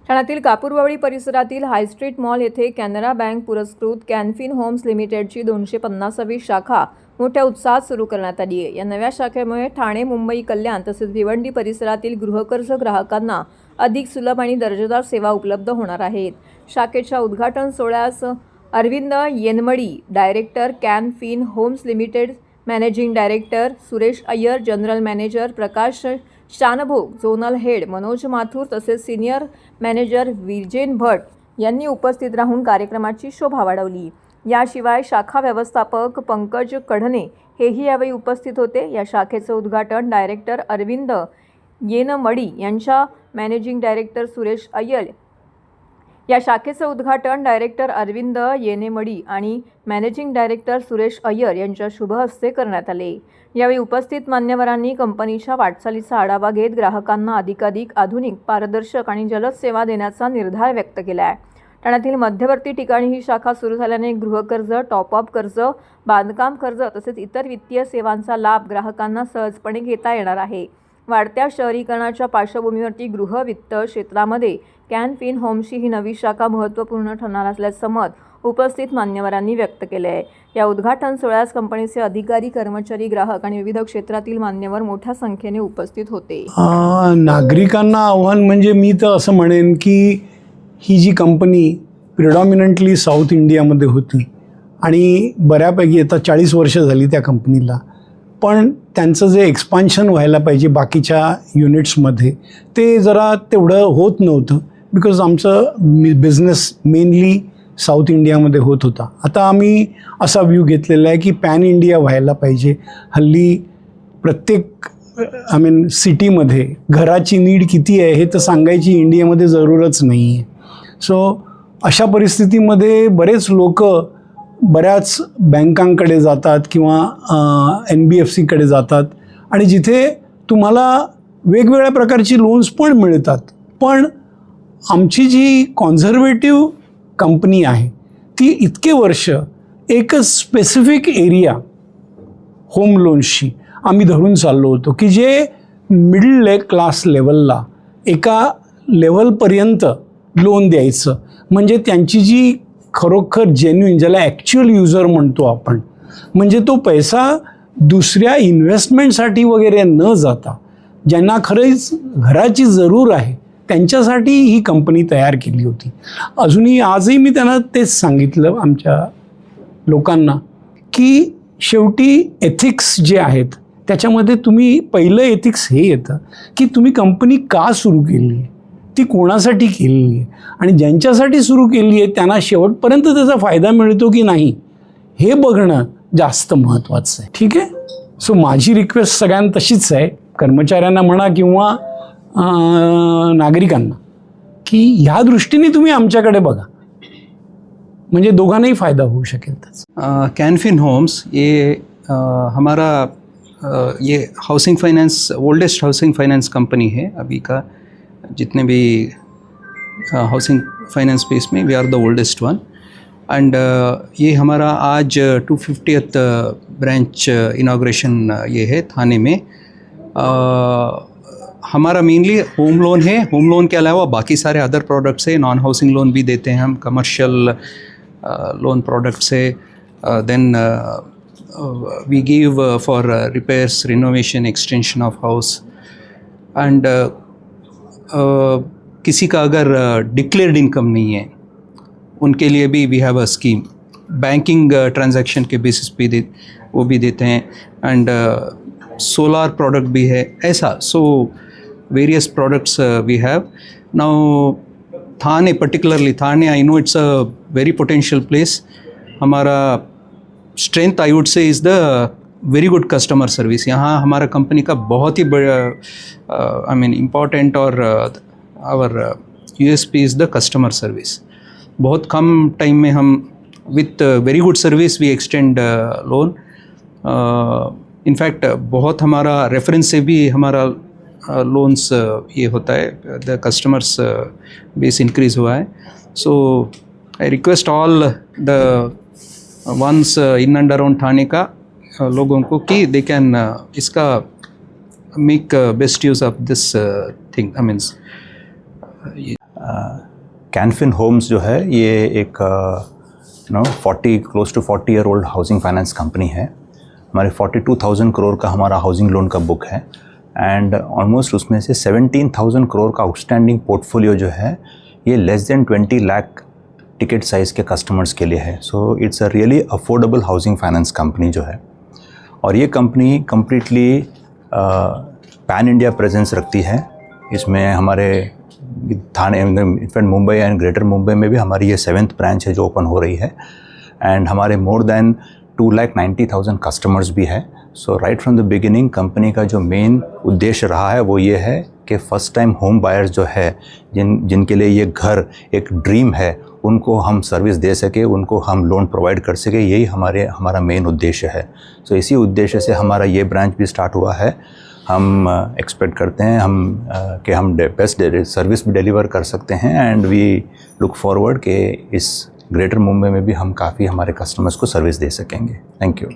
ठाण्यातील कापूरवाडी परिसरातील high street mall येथे कॅनरा बँक पुरस्कृत कॅनफिन होम्स लिमिटेडची 250वी शाखा मोठ्या उत्साहात सुरू करण्यात आली आहे। या नव्या शाखेमुळे ठाणे, मुंबई, कल्याण तसेच भिवंडी परिसरातील गृहकर्ज ग्राहकांना अधिक सुलभ आणि दर्जेदार सेवा उपलब्ध होणार आहेत। शाखेच्या उद्घाटन सोहळ्यास Arvind Yenmadi, director Canfin Homes Limited, managing director Suresh Iyer, general manager Prakash Shanbhog, zonal head Manoj Mathur तसेच सिनियर मॅनेजर विजेन भट यांनी उपस्थित राहून कार्यक्रमाची शोभा वाढवली। याशिवाय शाखा व्यवस्थापक पंकज कढणे हेही यावेळी उपस्थित होते। या शाखेचे उद्घाटन डायरेक्टर अरविंद येनमडी यांच्या, मॅनेजिंग डायरेक्टर सुरेश अय्यर या शाखेचे उद्घाटन डायरेक्टर अरविंद येनेमडी आणि मॅनेजिंग डायरेक्टर सुरेश अय्यर यांच्या शुभ हस्ते करण्यात आले। यावेळी उपस्थित मान्यवरांनी कंपनीच्या वाटचालीचा आढावा घेत ग्राहकांना अधिकाधिक आधुनिक, पारदर्शक आणि जलद सेवा देण्याचा निर्धार व्यक्त केला आहे। ठाण्यातील मध्यवर्ती ठिकाणी ही शाखा सुरू झाल्याने गृहकर्ज, टॉपअप कर्ज, बांधकाम कर्ज तसेच इतर वित्तीय सेवांचा लाभ ग्राहकांना सहजपणे घेता येणार आहे। वाढत्या शहरीकरणाच्या पार्श्वभूमीवरती गृह वित्त क्षेत्रामध्ये कॅनफिन होम्सची ही नवी शाखा महत्त्वपूर्ण ठरणार असल्याचं मत उपस्थित मान्यवरांनी व्यक्त केले आहे। या उद्घाटन सोहळ्यास कंपनीचे अधिकारी, कर्मचारी, ग्राहक आणि विविध क्षेत्रातील मान्यवर मोठ्या संख्येने उपस्थित होते। नागरिकांना आव्हान म्हणजे मी तर असं म्हणेन की ही जी कंपनी प्रिडॉमिनंटली साऊथ इंडियामध्ये होती आणि बऱ्यापैकी आता 40 वर्ष झाली त्या कंपनीला, पण त्यांचं जे एक्सपान्शन व्हायला पाहिजे बाकीच्या युनिट्समध्ये ते जरा तेवढं होत नव्हतं, बिकॉज आमचं बिझनेस मेनली साऊथ इंडियामध्ये होत होता। आता आम्ही असा व्ह्यू घेतलेला आहे की पॅन इंडिया व्हायला पाहिजे। हल्ली प्रत्येक सिटीमध्ये घराची नीड किती आहे हे तर सांगायची इंडियामध्ये जरूरच नाही आहे। सो अशा परिस्थितीमध्ये बरेच लोक बऱ्याच बँकांकडे जातात किंवा NBFCकडे जातात आणि जिथे तुम्हाला वेगवेगळ्या प्रकारची लोन्स पण मिळतात, पण आमची जी कॉन्झर्वेटिव्ह कंपनी आहे ती इतके वर्ष एकच स्पेसिफिक एरिया होम लोन्सशी आम्ही धरून चाललो होतो की जे मिडल क्लास लेवलला एका लेवलपर्यंत लोन द्यायचं, म्हणजे त्यांची जी खरोखर जेन्युइन, ज्याला ॲक्च्युअल युजर म्हणतो आपण, म्हणजे तो पैसा दुसऱ्या इन्व्हेस्टमेंटसाठी वगैरे न जाता ज्यांना खरंच घराची जरूर आहे त्यांच्यासाठी ही कंपनी तयार केली होती। अजूनही आजही मी त्यांना तेच सांगितलं आमच्या लोकांना की शेवटी एथिक्स जे आहेत त्याच्यामध्ये तुम्ही पहिलं एथिक्स हे येतं की तुम्ही कंपनी का सुरू केली आहे, ती कोणासाठी केलेली आहे आणि ज्यांच्यासाठी सुरू केली आहे त्यांना शेवटपर्यंत त्याचा फायदा मिळतो की नाही हे बघणं जास्त महत्त्वाचं आहे। ठीक आहे। सो माझी रिक्वेस्ट सगळ्यांना तशीच आहे, कर्मचाऱ्यांना म्हणा किंवा नागरिकांना, की ह्या दृष्टीने तुम्ही आमच्याकडे बघा, म्हणजे दोघांनाही फायदा होऊ शकेल त्याचा। कैनफिन होम्स ये हमारा ये housing finance, oldest housing finance company है अभी का। जितने भी हाउसिंग फाइनेंस स्पेस में we are the oldest one. And ये हमारा आज 250th ब्रांच इनाग्रेशन ये है थाने में। हमारा मेनली होम लोन है। होम लोन के अलावा बाकी सारे अदर प्रोडक्ट्स है। नॉन हाउसिंग लोन भी देते हैं हम, कमर्शियल लोन प्रोडक्ट्स है। Then we give for repairs, renovation, extension of house. And किसी का अगर डिक्लेयर्ड इनकम नहीं है उनके लिए भी we have a scheme. Banking transaction के बेसिस पे वो भी देते हैं। एंड सोलार प्रोडक्ट भी है ऐसा। So various products we have now. Thane, particularly Thane, I know it's a very potential place. हमारा strength I would say is the very good customer service. यहाँ हमारा कंपनी का बहुत ही बड़ा इम्पॉर्टेंट और our USP is the customer service. बहुत कम टाइम में हम with very good service we extend loan. In fact बहुत हमारा रेफरेंस से भी हमारा लोन्स ये होता है, द कस्टमर्स बेस इंक्रीज़ हुआ है। So I request all the ones in and around Thane का लोगों को कि दे कैन इसका make best use of this thing. Can Fin Homes जो है ये एक 40 close to 40 year old housing finance company है। हमारे 42,000 करोड़ का हमारा हाउसिंग लोन का बुक है एंड ऑलमोस्ट उसमें से 17,000 करोड़ का आउटस्टैंडिंग पोर्टफोलियो जो है ये less than 20 lakh ticket size के कस्टमर्स के लिए है। So it's a really affordable housing finance company जो है, और ये company completely pan India presence रखती है। इसमें हमारे Thane, in fact Mumbai and greater Mumbai में भी हमारी ये 7th ब्रांच है जो ओपन हो रही है एंड हमारे मोर देन 2,90,000 कस्टमर्स भी है। So right from the beginning company का जो मेन उद्देश्य रहा है वो ये है कि फ़र्स्ट टाइम होम बायर्स जो है जिनके लिए ये घर एक ड्रीम है उनको हम सर्विस दे सके, उनको हम लोन प्रोवाइड कर सके, यही हमारा मेन उद्देश्य है। सो इसी उद्देश्य से हमारा ये ब्रांच भी स्टार्ट हुआ है। हम एक्सपेक्ट करते हैं कि हम बेस्ट सर्विस भी डिलीवर कर सकते हैं एंड वी लुक फॉरवर्ड कि इस ग्रेटर मुंबई में भी हम काफ़ी हमारे कस्टमर्स को सर्विस दे सकेंगे। Thank you.